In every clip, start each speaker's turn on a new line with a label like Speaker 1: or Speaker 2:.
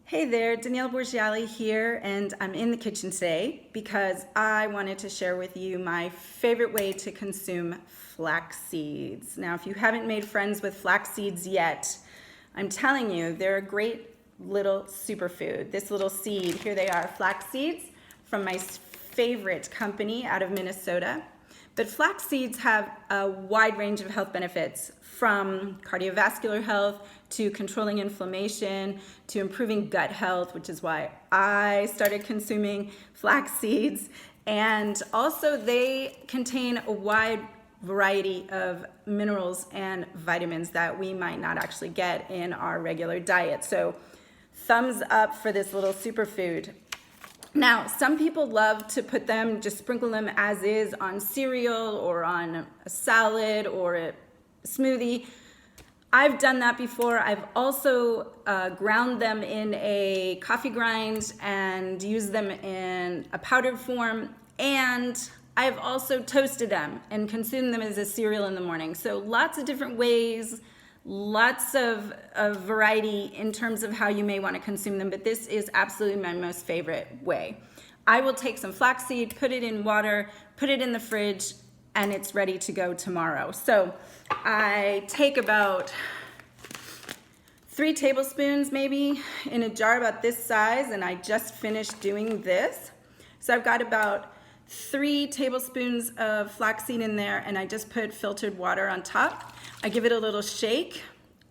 Speaker 1: Hey there, Danielle Borgiali here, and I'm in the kitchen today because I wanted to share with you my favorite way to consume flax seeds. Now, if you haven't made friends with flax seeds yet, I'm telling you, they're a great little superfood. This little seed, here they are, flax seeds from my favorite company out of Minnesota. But flax seeds have a wide range of health benefits, from cardiovascular health to controlling inflammation to improving gut health, which is why I started consuming flax seeds. And also they contain a wide variety of minerals and vitamins that we might not actually get in our regular diet. So thumbs up for this little superfood. Now, some people love to put them, just sprinkle them as is on cereal or on a salad or a smoothie. I've done that before. I've also ground them in a coffee grind and used them in a powdered form. And I've also toasted them and consumed them as a cereal in the morning. So lots of different ways, lots of variety in terms of how you may want to consume them, but this is absolutely my most favorite way. I will take some flaxseed, put it in water, put it in the fridge, and it's ready to go tomorrow. So I take about 3 tablespoons maybe in a jar about this size, and I just finished doing this. So I've got about 3 tablespoons of flaxseed in there, and I just put filtered water on top. I give it a little shake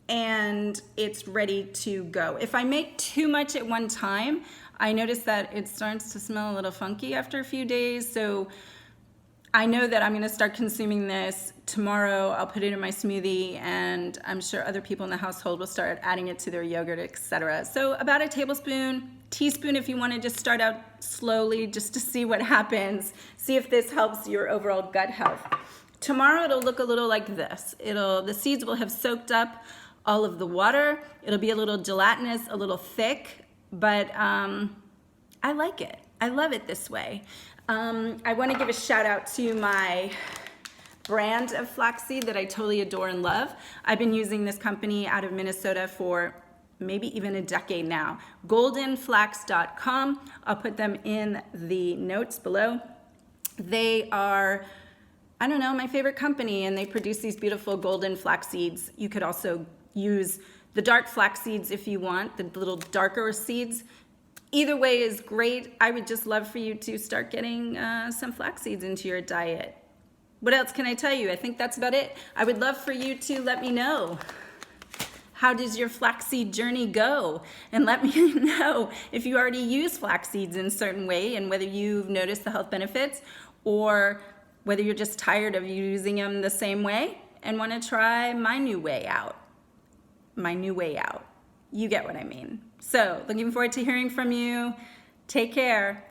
Speaker 1: and it's ready to go. If I make too much at one time, I notice that it starts to smell a little funky after a few days. So I know that I'm gonna start consuming this tomorrow. I'll put it in my smoothie, and I'm sure other people in the household will start adding it to their yogurt, etc. So about a teaspoon if you wanna just start out slowly just to see what happens. See if this helps your overall gut health. Tomorrow it'll look a little like this. The seeds will have soaked up all of the water. It'll be a little gelatinous, a little thick, but I like it. I love it this way. I want to give a shout out to my brand of flaxseed that I totally adore and love. I've been using this company out of Minnesota for maybe even a decade now. goldenflax.com. I'll put them in the notes below. They are, I don't know, my favorite company, and they produce these beautiful golden flax seeds. You could also use the dark flax seeds if you want, the little darker seeds. Either way is great. I would just love for you to start getting some flax seeds into your diet. What else can I tell you? I think that's about it. I would love for you to let me know, how does your flaxseed journey go? And let me know if you already use flax seeds in a certain way and whether you've noticed the health benefits, or whether you're just tired of using them the same way and want to try my new way out. You get what I mean. So looking forward to hearing from you. Take care.